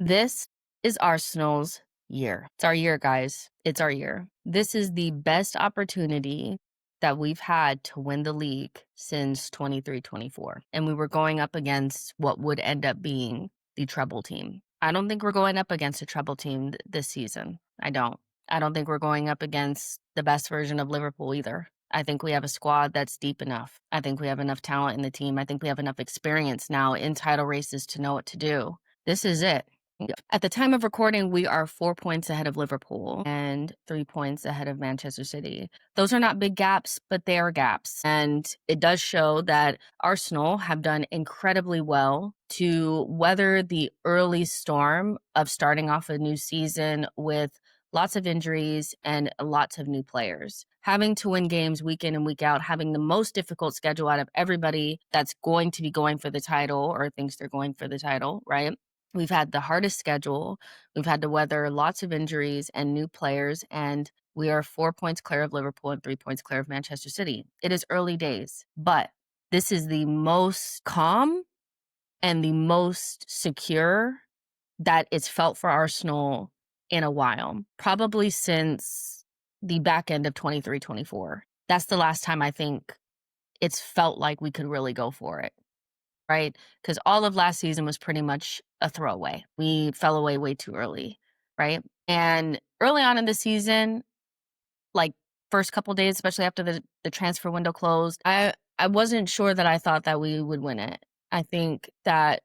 This is Arsenal's year. It's our year, guys. It's our year. This is the best opportunity that we've had to win the league since 23-24. And we were going up against what would end up being the treble team. I don't think we're going up against a treble team this season. I don't. I don't think we're going up against the best version of Liverpool either. I think we have a squad that's deep enough. I think we have enough talent in the team. I think we have enough experience now in title races to know what to do. This is it. At the time of recording, we are 4 points ahead of Liverpool and 3 points ahead of Manchester City. Those are not big gaps, but they are gaps. And it does show that Arsenal have done incredibly well to weather the early storm of starting off a new season with lots of injuries and lots of new players. Having to win games week in and week out, having the most difficult schedule out of everybody that's going to be going for the title or thinks they're going for the title, right? We've had the hardest schedule. We've had to weather lots of injuries and new players, and we are 4 points clear of Liverpool and 3 points clear of Manchester City. It is early days, but this is the most calm and the most secure that it's felt for Arsenal in a while, probably since the back end of 23-24. That's the last time I think it's felt like we could really go for it. Right? Because all of last season was pretty much a throwaway. We fell away way too early, right? And early on in the season, like first couple days, especially after the transfer window closed, I wasn't sure that I thought that we would win it. I think that,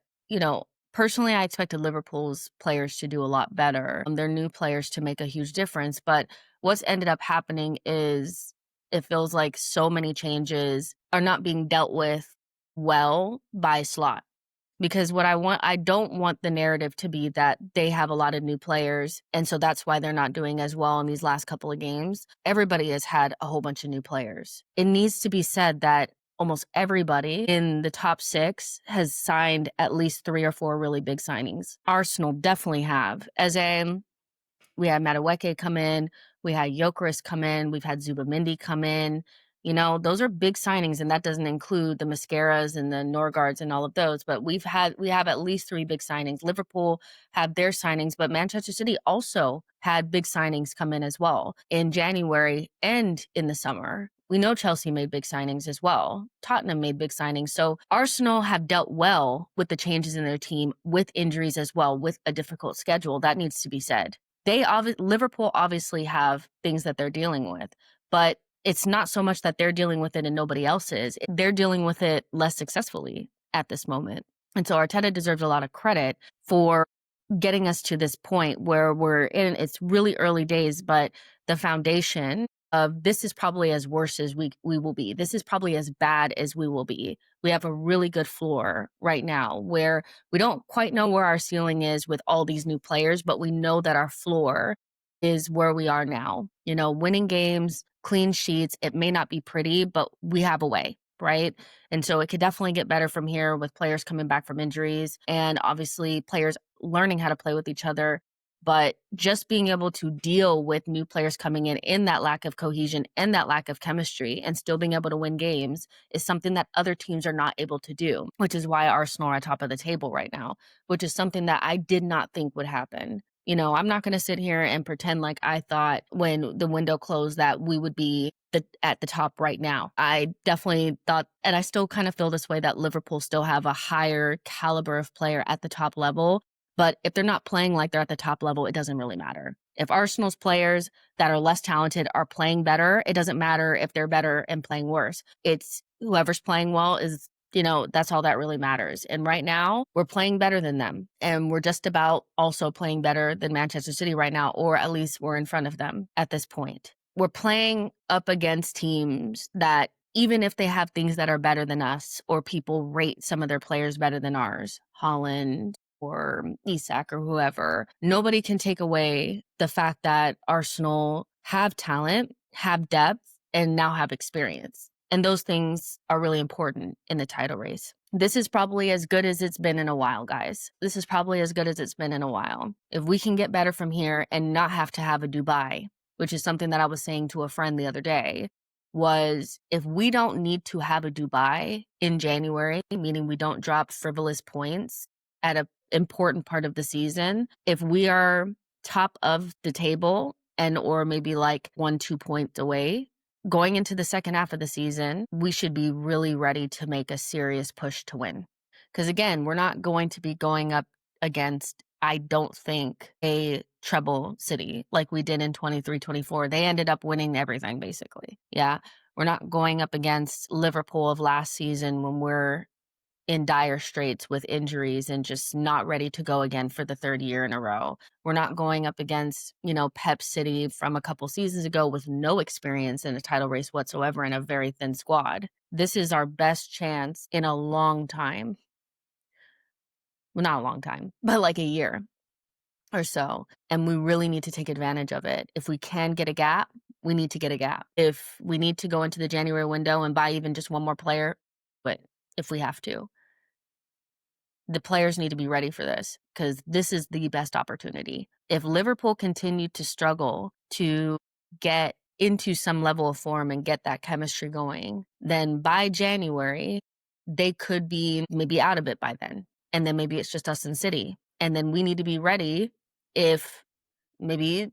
personally, I expected Liverpool's players to do a lot better, their new players to make a huge difference. But what's ended up happening is it feels like so many changes are not being dealt with well by Slot. Because I don't want the narrative to be that they have a lot of new players, and so that's why they're not doing as well in these last couple of games. Everybody has had a whole bunch of new players. It needs to be said that almost everybody in the top 6 has signed at least 3 or 4 really big signings. Arsenal definitely have. We had Madueke come in, we had Gyökeres come in, we've had Zubamendi come in. Those are big signings, and that doesn't include the Mascaras and the Norgards and all of those. But we have at least 3 big signings. Liverpool had their signings, but Manchester City also had big signings come in as well in January and in the summer. We know Chelsea made big signings as well. Tottenham made big signings. So Arsenal have dealt well with the changes in their team, with injuries as well, with a difficult schedule. That needs to be said. Liverpool obviously have things that they're dealing with, but it's not so much that they're dealing with it and nobody else is. They're dealing with it less successfully at this moment. And so Arteta deserves a lot of credit for getting us to this point where it's really early days, but the foundation of this is probably as worse as we will be. This is probably as bad as we will be. We have a really good floor right now where we don't quite know where our ceiling is with all these new players, but we know that our floor is where we are now. Winning games, clean sheets. It may not be pretty, but we have a way, right? And so it could definitely get better from here with players coming back from injuries and obviously players learning how to play with each other. But just being able to deal with new players coming in that lack of cohesion and that lack of chemistry and still being able to win games is something that other teams are not able to do, which is why Arsenal are at top of the table right now, which is something that I did not think would happen. I'm not going to sit here and pretend like I thought when the window closed that we would be at the top right now. I definitely thought, and I still kind of feel this way, that Liverpool still have a higher caliber of player at the top level. But if they're not playing like they're at the top level, it doesn't really matter. If Arsenal's players that are less talented are playing better, it doesn't matter if they're better and playing worse. It's whoever's playing well is that's all that really matters. And right now, we're playing better than them. And we're just about also playing better than Manchester City right now, or at least we're in front of them at this point. We're playing up against teams that, even if they have things that are better than us, or people rate some of their players better than ours, Holland or Isak or whoever, nobody can take away the fact that Arsenal have talent, have depth, and now have experience. And those things are really important in the title race. This is probably as good as it's been in a while, guys. This is probably as good as it's been in a while. If we can get better from here and not have to have a Dubai, which is something that I was saying to a friend the other day, was if we don't need to have a Dubai in January, meaning we don't drop frivolous points at a important part of the season. If we are top of the table and or maybe like 1-2 points away, going into the second half of the season, we should be really ready to make a serious push to win. Because again, we're not going to be going up against, I don't think, a treble city like we did in 23-24. They ended up winning everything, basically. Yeah. We're not going up against Liverpool of last season when we're in dire straits with injuries and just not ready to go again for the third year in a row. We're not going up against, Pep City from a couple seasons ago with no experience in a title race whatsoever and a very thin squad. This is our best chance in a long time. Well, not a long time, but like a year or so. And we really need to take advantage of it. If we can get a gap, we need to get a gap. If we need to go into the January window and buy even just one more player, but if we have to, the players need to be ready for this because this is the best opportunity. If Liverpool continued to struggle to get into some level of form and get that chemistry going, then by January, they could be maybe out of it by then. And then maybe it's just us in City. And then we need to be ready if maybe,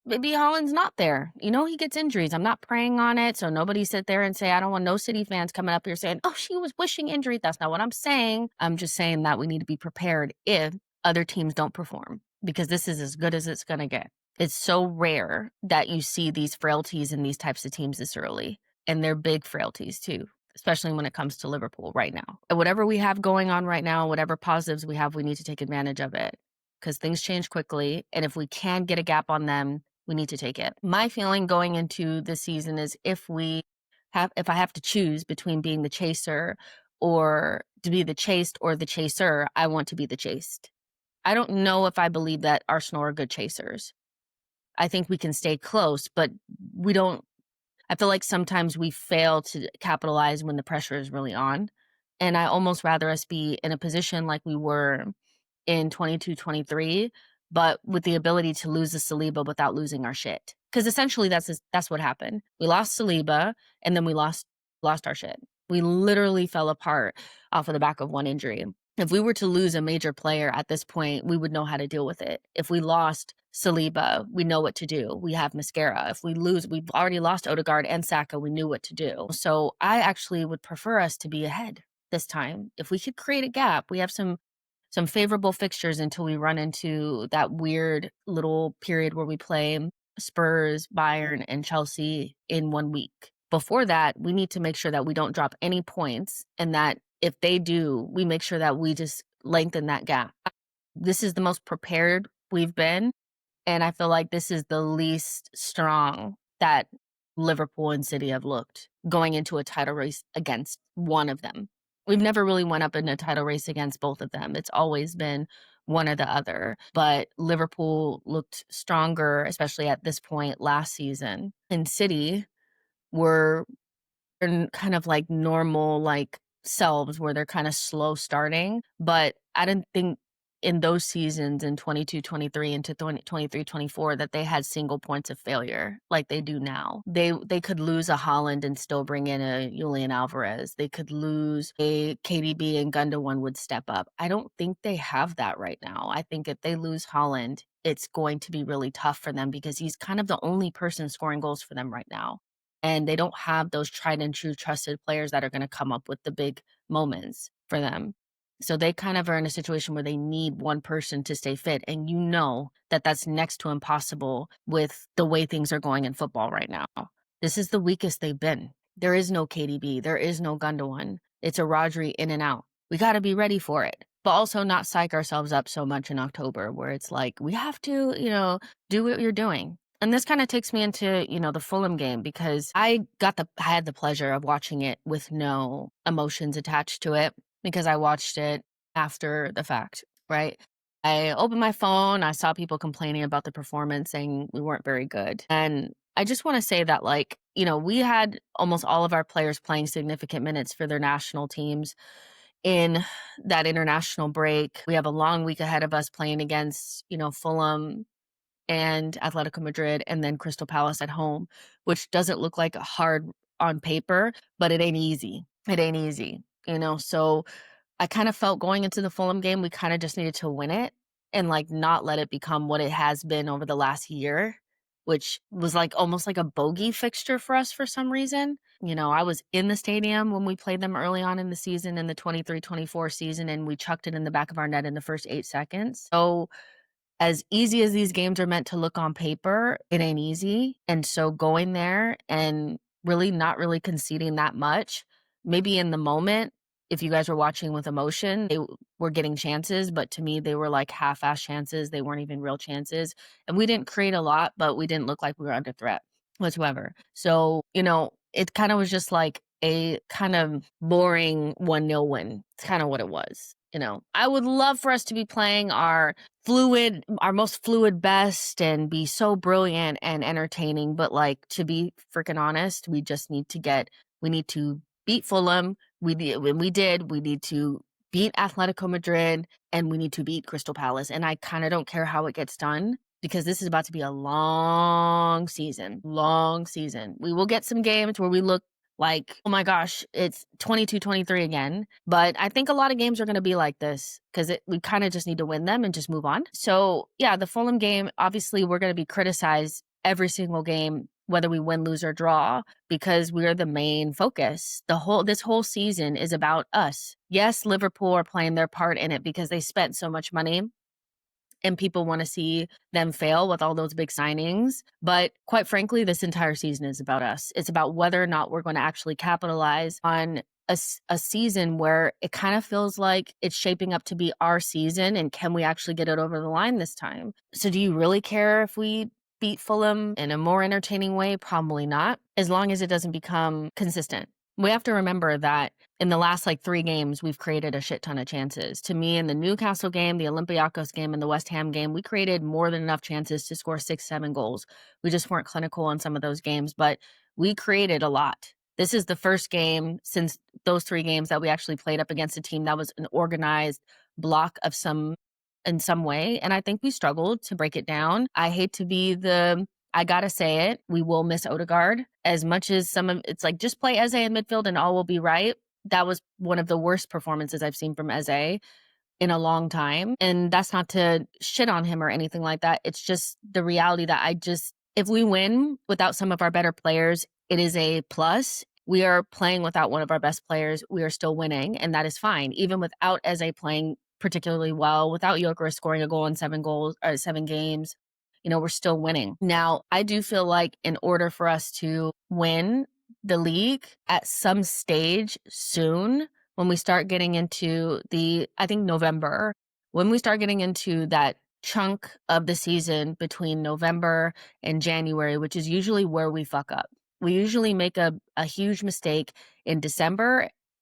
maybe Holland's not there. He gets injuries. I'm not praying on it. So nobody sit there and say, I don't want no City fans coming up here saying, oh, she was wishing injury. That's not what I'm saying. I'm just saying that we need to be prepared if other teams don't perform because this is as good as it's going to get. It's so rare that you see these frailties in these types of teams this early. And they're big frailties too, especially when it comes to Liverpool right now. And whatever we have going on right now, whatever positives we have, we need to take advantage of it because things change quickly. And if we can get a gap on them, we need to take it. My feeling going into this season is if I have to choose between being the chaser or to be the chased or the chaser, I want to be the chased. I don't know if I believe that Arsenal are good chasers. I think we can stay close, but we don't. I feel like sometimes we fail to capitalize when the pressure is really on. And I almost rather us be in a position like we were in 22-23, but with the ability to lose the Saliba without losing our shit. Because essentially that's what happened. We lost Saliba and then we lost our shit. We literally fell apart off of the back of one injury. If we were to lose a major player at this point, we would know how to deal with it. If we lost Saliba, we know what to do. We have Mascara. If we lose, we've already lost Odegaard and Saka, we knew what to do. So I actually would prefer us to be ahead this time. If we could create a gap, we have some favorable fixtures until we run into that weird little period where we play Spurs, Bayern, and Chelsea in 1 week. Before that, we need to make sure that we don't drop any points and that if they do, we make sure that we just lengthen that gap. This is the most prepared we've been, and I feel like this is the least strong that Liverpool and City have looked going into a title race against one of them. We've never really went up in a title race against both of them. It's always been one or the other. But Liverpool looked stronger, especially at this point last season. And City were in kind of like normal, like selves where they're kind of slow starting. But I didn't think in those seasons in 22-23 into 23-24 that they had single points of failure like they do now. They could lose a Holland and still bring in a Julian Alvarez. They could lose a KDB and Gundogan would step up. I don't think they have that right now. I think if they lose Holland, it's going to be really tough for them because he's kind of the only person scoring goals for them right now. And they don't have those tried and true trusted players that are going to come up with the big moments for them. So they kind of are in a situation where they need one person to stay fit. And you know that that's next to impossible with the way things are going in football right now. This is the weakest they've been. There is no KDB. There is no Gundogan. It's a Rodri in and out. We got to be ready for it. But also not psych ourselves up so much in October where it's like, we have to, do what you're doing. And this kind of takes me into, the Fulham game because I had the pleasure of watching it with no emotions attached to it because I watched it after the fact, right? I opened my phone, I saw people complaining about the performance, saying we weren't very good. And I just want to say that, we had almost all of our players playing significant minutes for their national teams in that international break. We have a long week ahead of us playing against, Fulham and Atletico Madrid and then Crystal Palace at home, which doesn't look like hard on paper, but it ain't easy. It ain't easy, so I kind of felt going into the Fulham game, we kind of just needed to win it and like not let it become what it has been over the last year, which was like almost like a bogey fixture for us for some reason. I was in the stadium when we played them early on in the season in the 23-24 season, and we chucked it in the back of our net in the first 8 seconds. So as easy as these games are meant to look on paper, it ain't easy. And so going there and really not really conceding that much, maybe in the moment, if you guys were watching with emotion, they were getting chances, but to me, they were like half-ass chances. They weren't even real chances. And we didn't create a lot, but we didn't look like we were under threat whatsoever. So, it kind of was just like a kind of boring 1-0 win. It's kind of what it was. I would love for us to be playing our most fluid best and be so brilliant and entertaining. But like, to be freaking honest, we need to beat Fulham. We need to beat Atletico Madrid, and we need to beat Crystal Palace. And I kind of don't care how it gets done, because this is about to be a long season. We will get some games where we look like, oh my gosh, it's 22-23 again. But I think a lot of games are going to be like this, because we kind of just need to win them and just move on. So yeah, the Fulham game, obviously we're going to be criticized every single game, whether we win, lose, or draw, because we're the main focus. This whole season is about us. Yes, Liverpool are playing their part in it because they spent so much money and people want to see them fail with all those big signings. But quite frankly, this entire season is about us. It's about whether or not we're going to actually capitalize on a season where it kind of feels like it's shaping up to be our season, and can we actually get it over the line this time? So do you really care if we beat Fulham in a more entertaining way? Probably not, as long as it doesn't become consistent. We have to remember that in the last 3 games, we've created a shit ton of chances. To me, in the Newcastle game, the Olympiacos game, and the West Ham game, we created more than enough chances to score 6, 7 goals. We just weren't clinical in some of those games, but we created a lot. This is the first game since those 3 games that we actually played up against a team that was an organized block in some way, and I think we struggled to break it down. I hate to be I gotta say it, we will miss Odegaard as much as it's like, just play Eze in midfield and all will be right. That was one of the worst performances I've seen from Eze in a long time. And that's not to shit on him or anything like that. It's just the reality that if we win without some of our better players, it is a plus. We are playing without one of our best players. We are still winning, and that is fine. Even without Eze playing particularly well, without Gyökeres scoring a goal in 7 games, we're still winning. Now, I do feel like in order for us to win the league at some stage soon, when we start getting into I think November, when we start getting into that chunk of the season between November and January, which is usually where we fuck up. We usually make a huge mistake in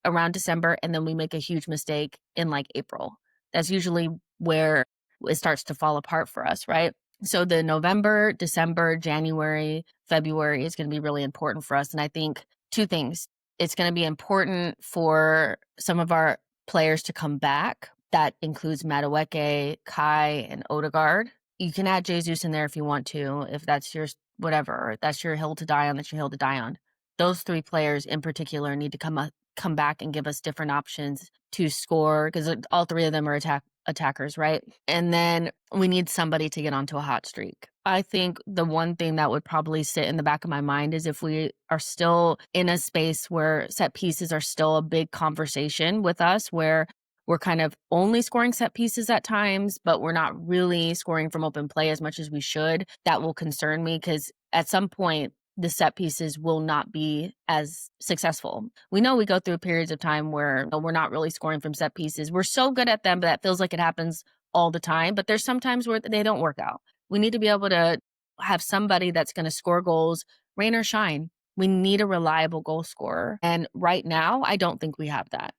around December, and then we make a huge mistake in April. That's usually where it starts to fall apart for us, right? So the November, December, January, February is going to be really important for us. And I think 2 things. It's going to be important for some of our players to come back. That includes Madueke, Kai, and Odegaard. You can add Jesus in there if you want to, if that's your whatever. That's your hill to die on, that's your hill to die on. Those 3 players in particular need to come back and give us different options to score, because all 3 of them are attackers, right? And then we need somebody to get onto a hot streak. I think the one thing that would probably sit in the back of my mind is if we are still in a space where set pieces are still a big conversation with us, where we're kind of only scoring set pieces at times, but we're not really scoring from open play as much as we should. That will concern me, because at some point, the set pieces will not be as successful. We know we go through periods of time where we're not really scoring from set pieces. We're so good at them, but that feels like it happens all the time. But there's some times where they don't work out. We need to be able to have somebody that's going to score goals, rain or shine. We need a reliable goal scorer. And right now, I don't think we have that.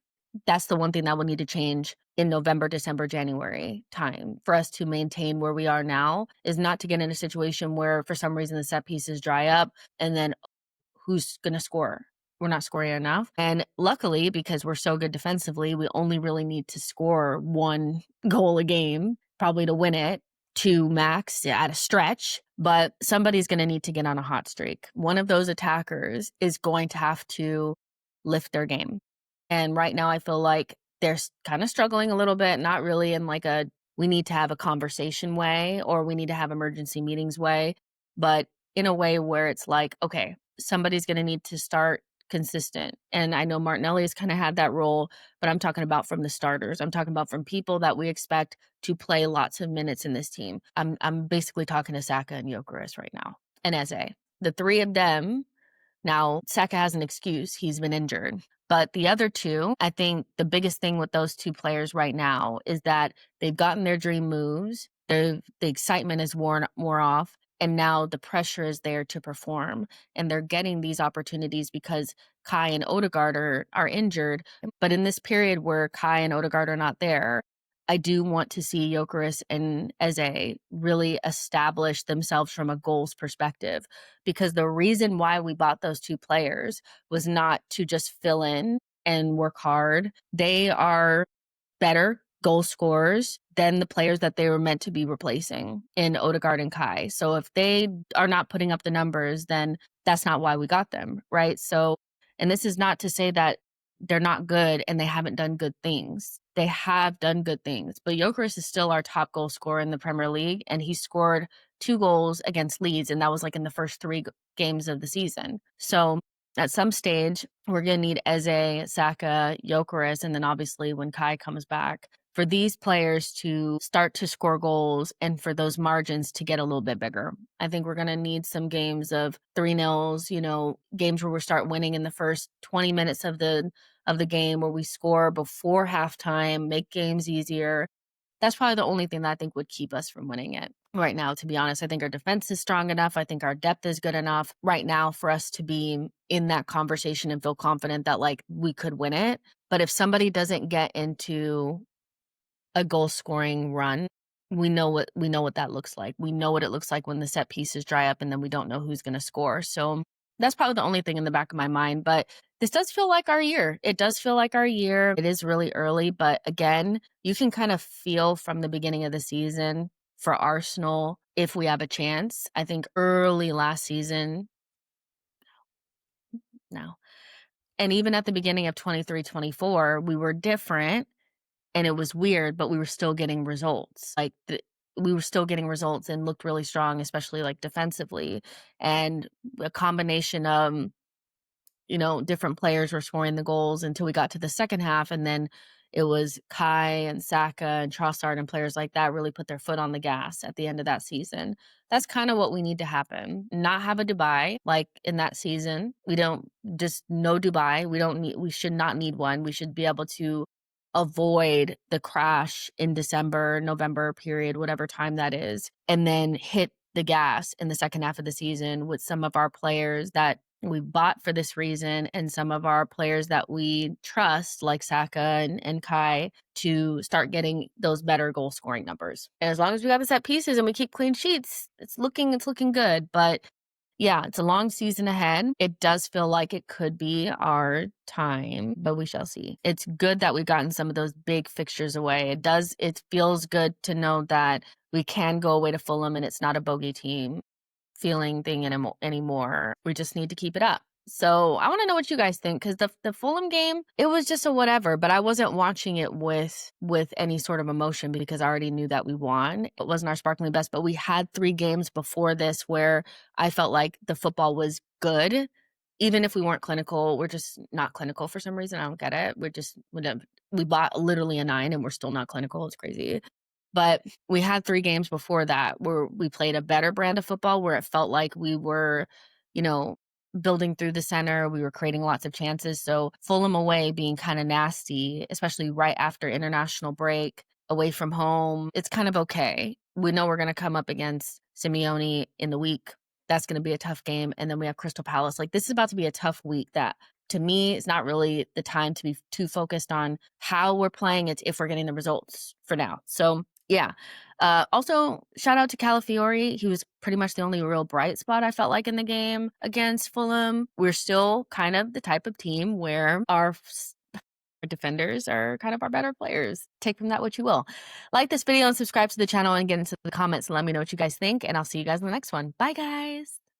That's the one thing that will need to change in November, December, January time for us to maintain where we are now, is not to get in a situation where for some reason the set pieces dry up and then who's going to score? We're not scoring enough. And luckily, because we're so good defensively, we only really need to score 1 goal a game, probably to win it, 2 max at a stretch. But somebody's going to need to get on a hot streak. One of those attackers is going to have to lift their game. And right now I feel like they're kind of struggling a little bit, not really in like a we need to have a conversation way or we need to have emergency meetings way, but in a way where it's like, okay, somebody's going to need to start consistent. And I know Martinelli has kind of had that role, but I'm talking about from the starters. I'm talking about from people that we expect to play lots of minutes in this team. I'm basically talking to Saka and Gyökeres right now and Eze. The three of them. Now, Saka has an excuse. He's been injured. But the other two, I think the biggest thing with those two players right now is that they've gotten their dream moves. The excitement is worn more off. And now the pressure is there to perform. And they're getting these opportunities because Kai and Odegaard are injured. But in this period where Kai and Odegaard are not there, I do want to see Gyökeres and Eze really establish themselves from a goals perspective, because the reason why we bought those two players was not to just fill in and work hard. They are better goal scorers than the players that they were meant to be replacing in Odegaard and Kai. So if they are not putting up the numbers, then that's not why we got them, right? So, and this is not to say that they're not good and they haven't done good things. They have done good things, but Gyökeres is still our top goal scorer in the Premier League, and he scored 2 goals against Leeds, and that was like in the first 3 games of the season. So at some stage, we're going to need Eze, Saka, Gyökeres, and then obviously when Kai comes back, for these players to start to score goals and for those margins to get a little bit bigger. I think we're going to need some games of 3-0s, games where we start winning in the first 20 minutes of the game, where we score before halftime, make games easier. That's probably the only thing that I think would keep us from winning it right now, to be honest. I think our defense is strong enough. I think our depth is good enough right now for us to be in that conversation and feel confident that like we could win it. But if somebody doesn't get into a goal scoring run, we know what that looks like. We know what it looks like when the set pieces dry up and then we don't know who's going to score. So that's probably the only thing in the back of my mind. But this does feel like our year. It does feel like our year. It is really early, but again, you can kind of feel from the beginning of the season for Arsenal if we have a chance. I think early last season, no. And even at the beginning of 23-24, we were different. And it was weird, but we were still getting results. We were still getting results and looked really strong, especially like defensively. And a combination of, different players were scoring the goals until we got to the second half. And then it was Kai and Saka and Trossard and players like that really put their foot on the gas at the end of that season. That's kind of what we need to happen. Not have a Dubai like in that season. We don't just no Dubai. We should not need one. We should be able to avoid the crash in December, November period, whatever time that is, and then hit the gas in the second half of the season with some of our players that we bought for this reason and some of our players that we trust, like Saka and Kai, to start getting those better goal scoring numbers. And as long as we got the set pieces and we keep clean sheets, it's looking good. But yeah, it's a long season ahead. It does feel like it could be our time, but we shall see. It's good that we've gotten some of those big fixtures away. It feels good to know that we can go away to Fulham and it's not a bogey team feeling thing anymore. We just need to keep it up. So I want to know what you guys think, because the Fulham game, it was just a whatever, but I wasn't watching it with any sort of emotion because I already knew that we won. It wasn't our sparkling best, but we had 3 games before this where I felt like the football was good. Even if we weren't clinical, we're just not clinical for some reason. I don't get it. We bought literally a 9 and we're still not clinical. It's crazy. But we had 3 games before that where we played a better brand of football, where it felt like we were, building through the center. We were creating lots of chances. So Fulham away being kind of nasty, especially right after international break, away from home, it's kind of okay. We know we're going to come up against Simeone in the week. That's going to be a tough game. And then we have Crystal Palace. Like, this is about to be a tough week that, to me, it's not really the time to be too focused on how we're playing. It's if we're getting the results for now. So yeah. Also, shout out to Calafiori. He was pretty much the only real bright spot I felt like in the game against Fulham. We're still kind of the type of team where our defenders are kind of our better players. Take from that what you will. Like this video and subscribe to the channel and get into the comments and let me know what you guys think. And I'll see you guys in the next one. Bye, guys.